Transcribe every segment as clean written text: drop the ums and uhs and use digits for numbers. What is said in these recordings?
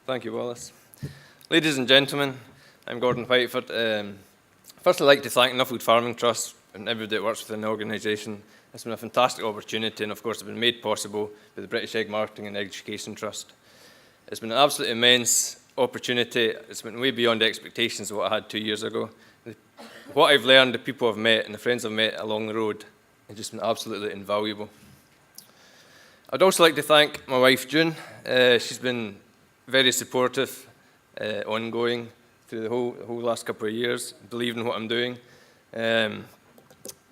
Thank you, Wallace. Ladies and gentlemen, I'm Gordon Whiteford. First, I'd like to thank Nuffield Farming Trust and everybody that works within the organisation. It's been a fantastic opportunity, and of course, it's been made possible by the British Egg Marketing and Education Trust. It's been an absolutely immense opportunity. It's been way beyond expectations of what I had 2 years ago. What I've learned, the people I've met, and the friends I've met along the road, has just been absolutely invaluable. I'd also like to thank my wife, June. She's been very supportive, ongoing through the whole last couple of years, believing in what I'm doing.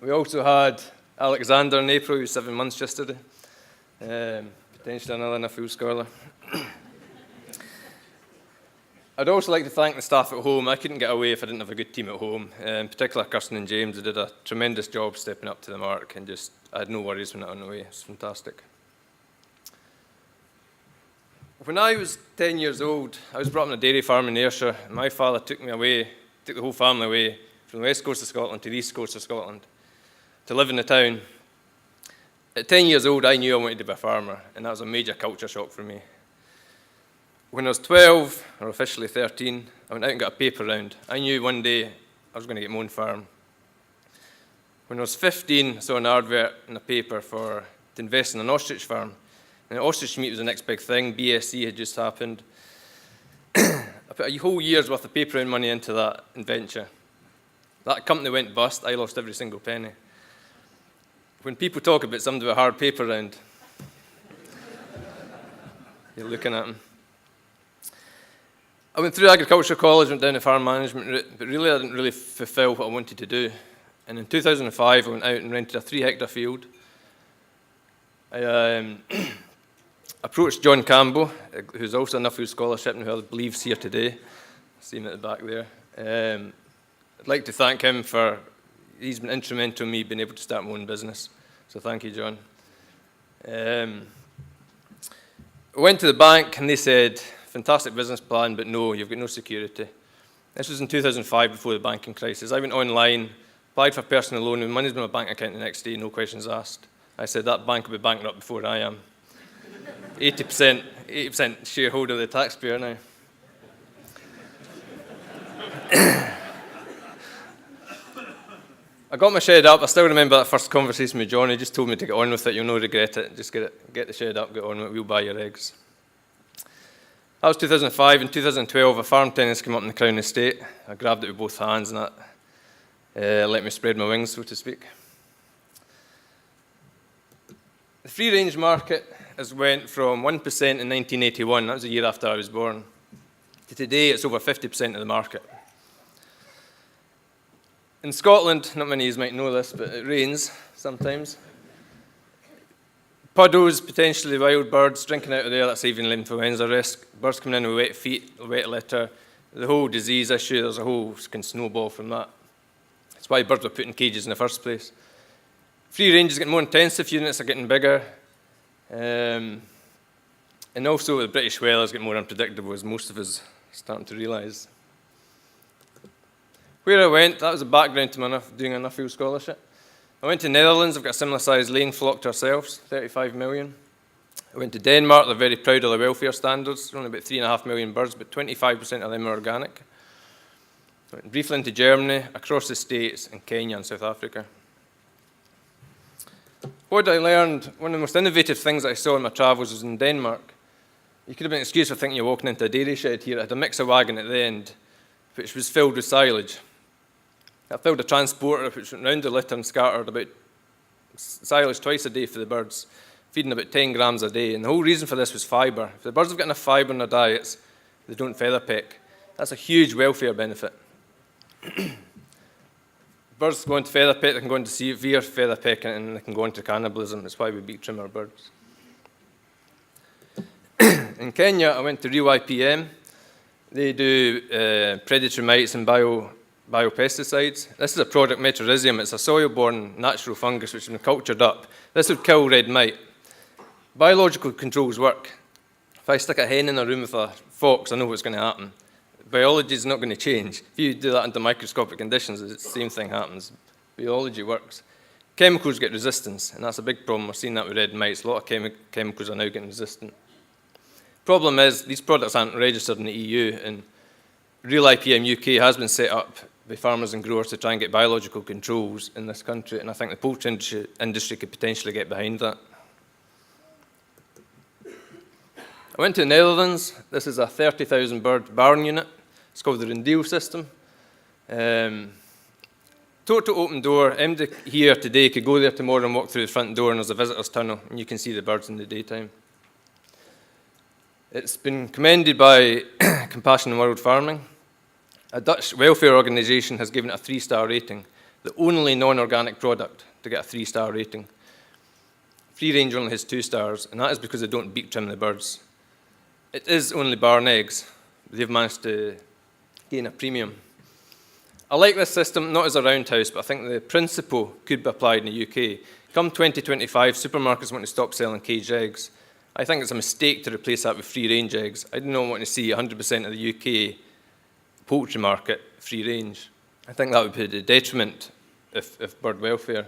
We also had Alexander in April, who was 7 months yesterday, potentially another Nuffield scholar. I'd also like to thank the staff at home. I couldn't get away if I didn't have a good team at home, in particular Kirsten and James. They did a tremendous job stepping up to the mark, and I had no worries when I went away. It's fantastic. When I was 10 years old, I was brought up on a dairy farm in Ayrshire, and my father took the whole family away from the west coast of Scotland to the east coast of Scotland to live in the town. At 10 years old, I knew I wanted to be a farmer, and that was a major culture shock for me. When I was 12, or officially 13, I went out and got a paper round. I knew one day I was going to get my own farm. When I was 15, I saw an advert in a paper to invest in an ostrich farm. And ostrich meat was the next big thing. BSc had just happened. I put a whole year's worth of paper and money into that venture. That company went bust. I lost every single penny. When people talk about somebody with a hard paper round, you're looking at them. I went through agricultural college, went down the farm management route, but really I didn't really fulfill what I wanted to do. And in 2005, I went out and rented a 3-hectare field. I approached John Campbell, who's also a Nuffield Scholarship and who I believe is here today. I see him at the back there. I'd like to thank him he's been instrumental in me being able to start my own business. So thank you, John. I went to the bank and they said, fantastic business plan, but no, you've got no security. This was in 2005 before the banking crisis. I went online, applied for a personal loan, and money's in my bank account the next day, no questions asked. I said, that bank will be bankrupt before I am. 80% shareholder of the taxpayer now. I got my shed up. I still remember that first conversation with John. He just told me to get on with it. You'll not regret it. Just get the shed up, get on with it. We'll buy your eggs. That was 2005. In 2012, a farm tenants came up in the Crown Estate. I grabbed it with both hands, and that let me spread my wings, so to speak. The free-range market has went from 1% in 1981, that was the year after I was born, to today it's over 50% of the market. In Scotland, not many of you might know this, but it rains sometimes. Puddles, potentially wild birds, drinking out of there, that's avian influenza risk. Birds coming in with wet feet, wet litter. The whole disease issue, there's a whole snowball from that. That's why birds were put in cages in the first place. Free range is getting more intensive, units are getting bigger. And also the British weather is getting more unpredictable, as most of us are starting to realise. Where I went, that was the background to my doing a Nuffield Scholarship. I went to the Netherlands, I've got a similar sized laying flock to ourselves, 35 million. I went to Denmark, they're very proud of their welfare standards, only about 3.5 million birds, but 25% of them are organic. I went briefly into Germany, across the States, and Kenya and South Africa. What I learned, one of the most innovative things that I saw in my travels was in Denmark. You could have been excused for thinking you're walking into a dairy shed here. It had a mixer wagon at the end, which was filled with silage. I filled a transporter which went round the litter and scattered about silage twice a day for the birds, feeding about 10 grams a day. And the whole reason for this was fibre. If the birds have got enough fibre in their diets, they don't feather peck. That's a huge welfare benefit. Birds go into feather peck, they can go into severe feather pecking, and they can go into cannibalism. That's why we beat trimmer birds. In Kenya, I went to Rio IPM. They do predatory mites and biopesticides. This is a product, metrorhizium. It's a soil-borne natural fungus which has been cultured up. This would kill red mite. Biological controls work. If I stick a hen in a room with a fox, I know what's going to happen. Biology is not going to change. If you do that under microscopic conditions, the same thing happens. Biology works. Chemicals get resistance, and that's a big problem. We're seeing that with red mites. A lot of chemicals are now getting resistant. Problem is, these products aren't registered in the EU, and Real IPM UK has been set up by farmers and growers to try and get biological controls in this country, and I think the poultry industry could potentially get behind that. I went to the Netherlands. This is a 30,000 bird barn unit. It's called the Rendiel system. Total open door. Anybody here today could go there tomorrow and walk through the front door, and there's a visitor's tunnel, and you can see the birds in the daytime. It's been commended by Compassion in World Farming. A Dutch welfare organisation has given it a 3-star rating, the only non-organic product to get a 3-star rating. Free range only has 2 stars, and that is because they don't beak trim the birds. It is only barn eggs, but they've managed to gain a premium. I like this system, not as a roundhouse, but I think the principle could be applied in the UK. Come 2025, supermarkets want to stop selling caged eggs. I think it's a mistake to replace that with free-range eggs. I do not want to see 100% of the UK poultry market free range. I think that would be the detriment of bird welfare.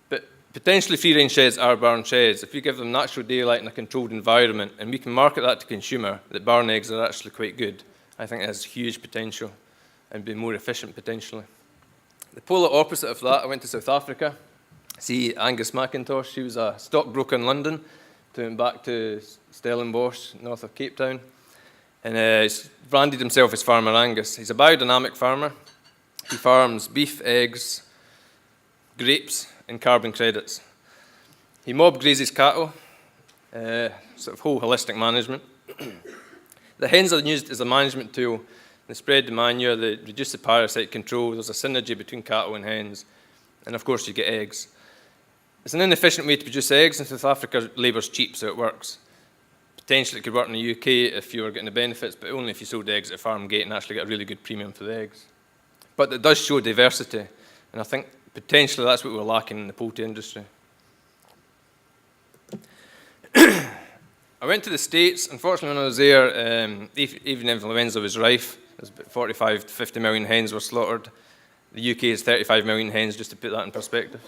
But potentially free-range sheds are barn sheds. If you give them natural daylight in a controlled environment, and we can market that to consumer, that barn eggs are actually quite good, I think it has huge potential and be more efficient potentially. The polar opposite of that, I went to South Africa. See Angus McIntosh, he was a stockbroker in London, went back to Stellenbosch, north of Cape Town. And he's branded himself as Farmer Angus. He's a biodynamic farmer. He farms beef, eggs, grapes, and carbon credits. He mob grazes cattle, sort of whole holistic management. The hens are used as a management tool. They spread the manure, they reduce the parasite control. There's a synergy between cattle and hens. And of course, you get eggs. It's an inefficient way to produce eggs. In South Africa, labour's cheap, so it works. Potentially it could work in the UK if you were getting the benefits, but only if you sold eggs at farm gate and actually get a really good premium for the eggs. But it does show diversity, and I think potentially that's what we're lacking in the poultry industry. I went to the States. Unfortunately, when I was there, avian influenza was rife. There's about 45 to 50 million hens were slaughtered. The UK is 35 million hens, just to put that in perspective.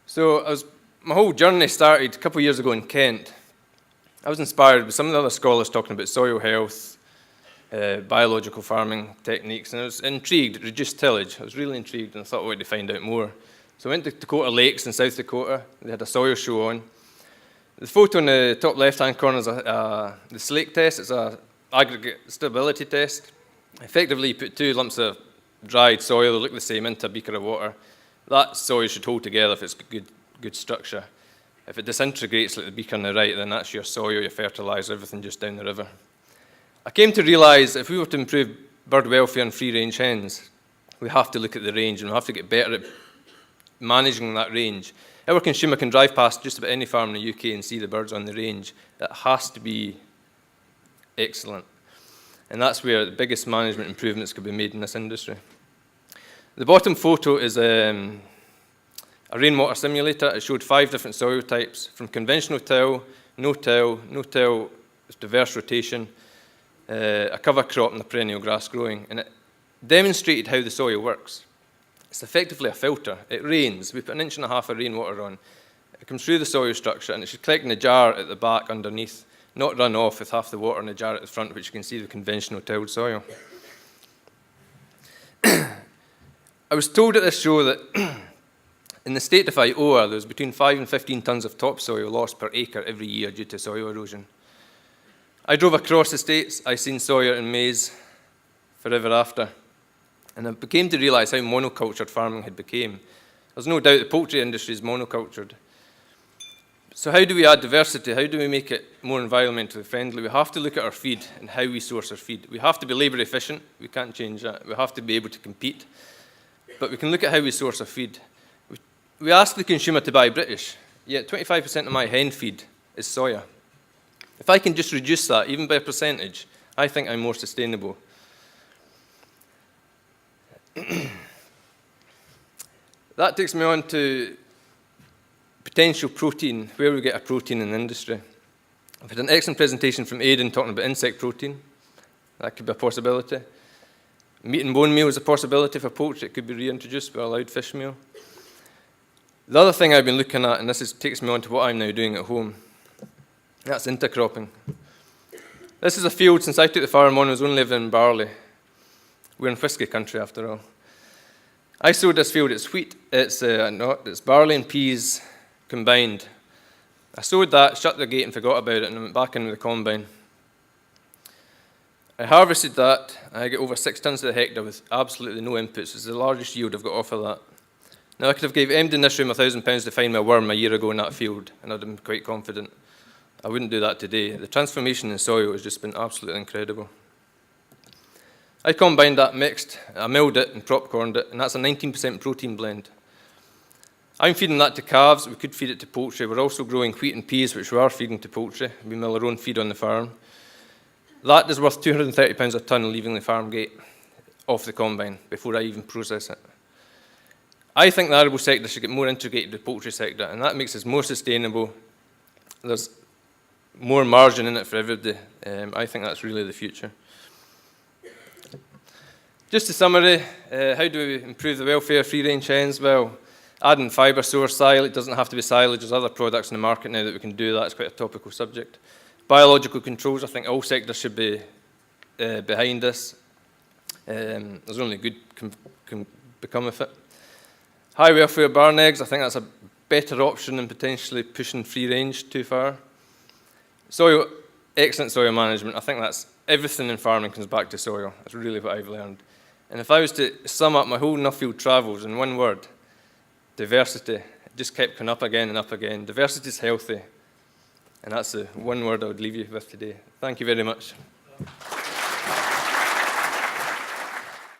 So my whole journey started a couple of years ago in Kent. I was inspired by some of the other scholars talking about soil health, biological farming techniques, and I was intrigued, reduced tillage. I was really intrigued, and I thought I wanted to find out more. So I went to Dakota Lakes in South Dakota. They had a soil show on. The photo in the top left-hand corner is the slake test. It's an aggregate stability test. Effectively, you put 2 lumps of dried soil, they look the same, into a beaker of water. That soil should hold together if it's good structure. If it disintegrates like the beaker on the right, then that's your soil, your fertiliser, everything just down the river. I came to realise if we were to improve bird welfare and free-range hens, we have to look at the range, and we have to get better at managing that range. Our consumer can drive past just about any farm in the UK and see the birds on the range. It has to be excellent. And that's where the biggest management improvements could be made in this industry. The bottom photo is a rainwater simulator. It showed 5 different soil types, from conventional till, no till, with diverse rotation, a cover crop, and a perennial grass growing. And it demonstrated how the soil works. It's effectively a filter. It rains. We put 1.5 inches of rainwater on. It comes through the soil structure, and it should collect in a jar at the back underneath, not run off with half the water in the jar at the front, which you can see the conventional tilled soil. I was told at this show that in the state of Iowa, there was between 5 and 15 tonnes of topsoil lost per acre every year due to soil erosion. I drove across the states. I seen soya and maize forever after. And I began to realise how monocultured farming had become. There's no doubt the poultry industry is monocultured. So how do we add diversity? How do we make it more environmentally friendly? We have to look at our feed and how we source our feed. We have to be labour efficient. We can't change that. We have to be able to compete. But we can look at how we source our feed. We ask the consumer to buy British, yet 25% of my hen feed is soya. If I can just reduce that, even by a percentage, I think I'm more sustainable. That takes me on to potential protein, where we get our protein in the industry. I've had an excellent presentation from Aidan talking about insect protein. That could be a possibility. Meat and bone meal is a possibility for poultry. It could be reintroduced by allowed fish meal. The other thing I've been looking at, and this takes me on to what I'm now doing at home. That's intercropping. This is a field, since I took the farm on, was only living in barley. We're in whisky country after all. I sowed this field, it's wheat, it's barley and peas combined. I sowed that, shut the gate and forgot about it, and went back in with the combine. I harvested that, and I get over 6 tonnes to the hectare with absolutely no inputs. It's the largest yield I've got off of that. Now, I could have gave MD in this room £1,000 to find me a worm a year ago in that field, and I'd have been quite confident. I wouldn't do that today. The transformation in soil has just been absolutely incredible. I combined that mixed, I milled it and prop-corned it, and that's a 19% protein blend. I'm feeding that to calves. We could feed it to poultry. We're also growing wheat and peas, which we are feeding to poultry. We mill our own feed on the farm. That is worth £230 a tonne leaving the farm gate off the combine before I even process it. I think the arable sector should get more integrated with the poultry sector, and that makes us more sustainable. There's more margin in it for everybody. I think that's really the future. Just a summary, how do we improve the welfare of free-range hens? Well, adding fibre source silage, it doesn't have to be silage, there's other products in the market now that we can do that, it's quite a topical subject. Biological controls, I think all sectors should be behind this. There's only good can become of it. High welfare barn eggs, I think that's a better option than potentially pushing free range too far. Soil, excellent soil management, I think that's everything in farming comes back to soil. That's really what I've learned. And if I was to sum up my whole Nuffield travels in one word, diversity. It just kept coming up again and up again. Diversity is healthy. And that's the one word I would leave you with today. Thank you very much.